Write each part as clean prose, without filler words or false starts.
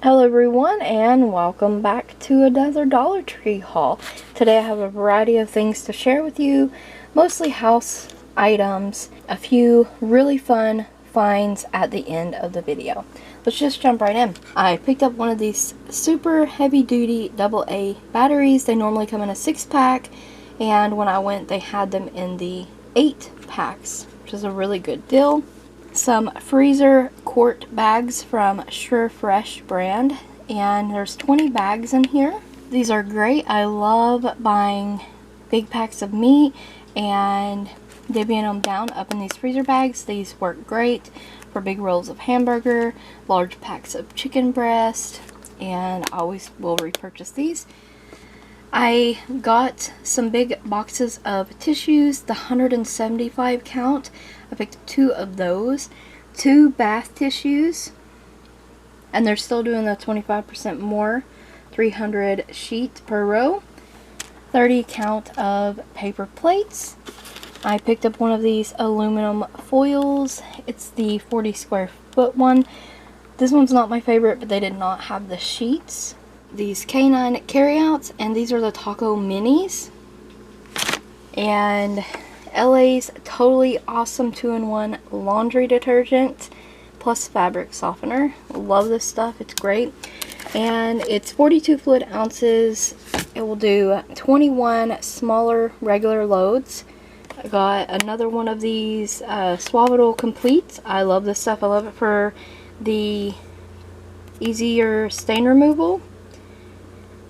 Hello everyone, and welcome back to another Dollar Tree haul. Today I have a variety of things to share with you, mostly house items, a few really fun finds at the end of the video. Let's just jump right in. I picked up one of these super heavy duty AA batteries. They normally come in a 6-pack, and when I went they had them in the 8 packs, which is a really good deal. Some freezer quart bags from Sure Fresh brand, and there's 20 bags in here. These are great. I love buying big packs of meat and divvying them down up in these freezer bags. These work great for big rolls of hamburger, large packs of chicken breast, and I always will repurchase these. I got some big boxes of tissues, the 175 count. I picked 2 of those, 2 bath tissues, and they're still doing the 25% more, 300 sheets per row, 30 count of paper plates. I picked up one of these aluminum foils. It's the 40 square foot one. This one's not my favorite, but they did not have the sheets. These canine carryouts, and these are the taco minis. And LA's Totally Awesome 2-in-1 laundry detergent plus fabric softener. Love this stuff, it's great. And it's 42 fluid ounces. It will do 21 smaller regular loads. I got another one of these Suavital Completes. I love this stuff. I love it for the easier stain removal.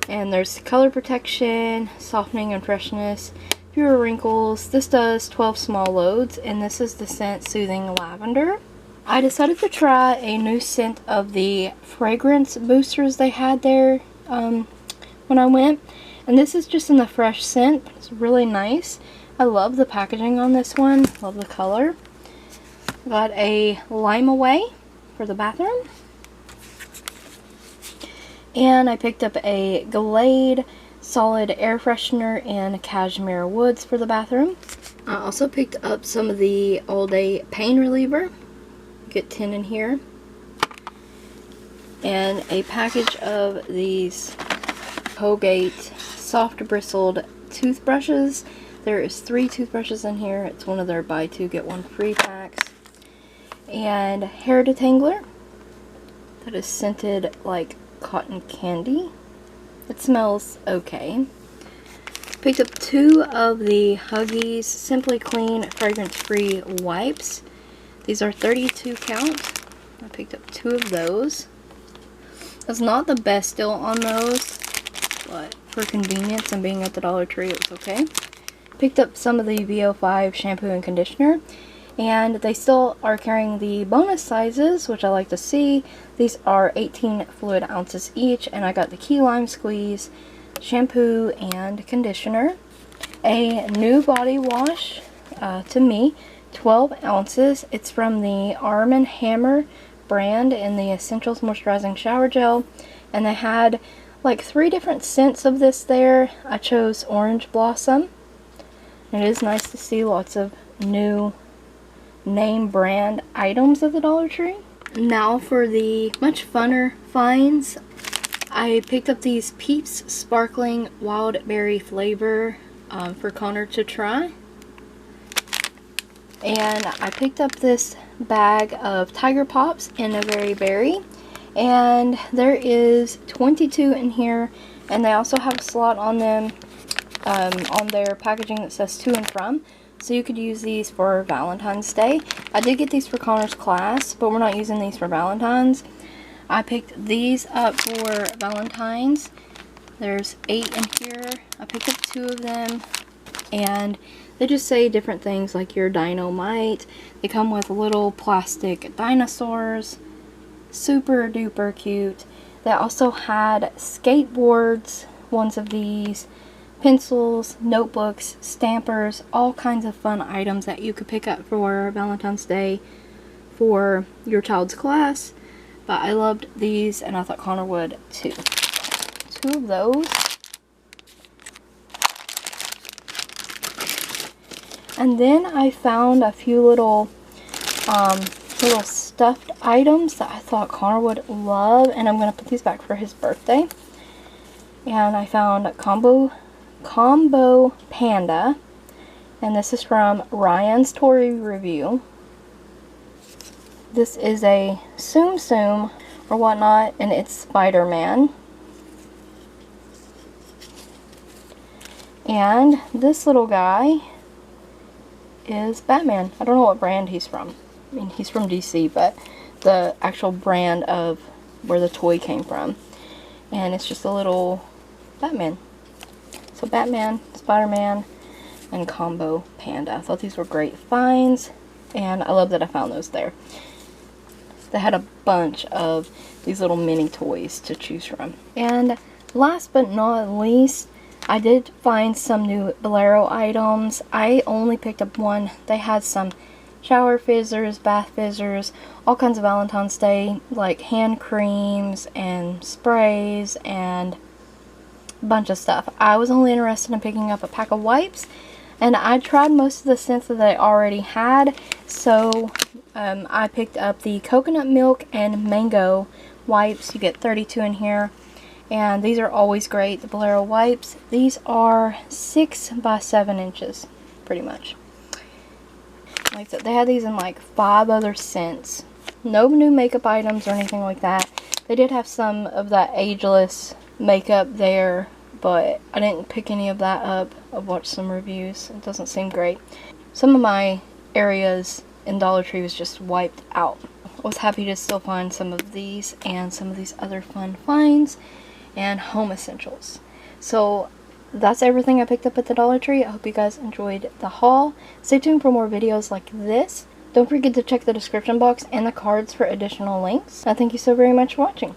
And there's color protection, softening and freshness, fewer wrinkles. This does 12 small loads, and this is the scent Soothing Lavender. I decided to try a new scent of the fragrance boosters they had there when I went. And this is just in the fresh scent. It's really nice. I love the packaging on this one. Love the color. Got a Lime Away for the bathroom. And I picked up a Glade solid air freshener in cashmere woods for the bathroom. I also picked up some of the all day pain reliever. Get 10 in here. And a package of these Colgate soft bristled toothbrushes. There is 3 toothbrushes in here. It's one of their buy 2 get 1 free packs. And hair detangler that is scented like cotton candy. It smells okay. Picked up 2 of the Huggies Simply Clean fragrance free wipes. These are 32 count. I picked up 2 of those. It's not the best deal on those, but for convenience and being at the Dollar Tree, it was okay. Picked up some of the VO5 shampoo and conditioner, and they still are carrying the bonus sizes, which I like to see. These are 18 fluid ounces each, and I got the Key Lime Squeeze shampoo and conditioner. A new body wash to me, 12 ounces. It's from the Arm & Hammer brand in the Essentials Moisturizing Shower Gel, and they had like 3 different scents of this there. I chose Orange Blossom. It is nice to see lots of new name brand items at the Dollar Tree. Now for the much funner finds. I picked up these Peeps Sparkling Wild Berry flavor for Connor to try. And I picked up this bag of Tiger Pops in a Very Berry. And there is 22 in here, and they also have a slot on them on their packaging that says to and from. So you could use these for Valentine's Day. I did get these for Connor's class, but we're not using these for Valentine's. I picked these up for Valentine's. There's 8 in here. I picked up 2 of them, and they just say different things like your dynamite. They come with little plastic dinosaurs. Super duper cute. They also had skateboards, ones of these, pencils, notebooks, stampers, all kinds of fun items that you could pick up for Valentine's Day for your child's class. But I loved these, and I thought Connor would too. 2 of those. And then I found a few little stuffed items that I thought Connor would love, and I'm going to put these back for his birthday. And I found Combo Panda, and this is from Ryan's Toy Review. This is a Tsum Tsum or whatnot, and it's Spider-Man. And this little guy is Batman. I don't know what brand he's from. I mean, he's from DC, but the actual brand of where the toy came from. And it's just a little Batman. So Batman, Spider-Man, and Combo Panda. I thought these were great finds, and I love that I found those there. They had a bunch of these little mini toys to choose from. And last but not least, I did find some new Bolero items. I only picked up one. They had some shower fizzers, bath fizzers, all kinds of Valentine's Day, like hand creams and sprays and a bunch of stuff. I was only interested in picking up a pack of wipes, and I tried most of the scents that they already had, so I picked up the coconut milk and mango wipes. You get 32 in here. And these are always great, the Bolero wipes. These are 6 by 7 inches, pretty much. Like I said, they had these in like 5 other scents. No new makeup items or anything like that. They did have some of that ageless makeup there, but I didn't pick any of that up. I've watched some reviews. It doesn't seem great. Some of my areas in Dollar Tree was just wiped out. I was happy to still find some of these and some of these other fun finds and home essentials. So that's everything I picked up at the Dollar Tree. I hope you guys enjoyed the haul. Stay tuned for more videos like this. Don't forget to check the description box and the cards for additional links. I thank you so very much for watching.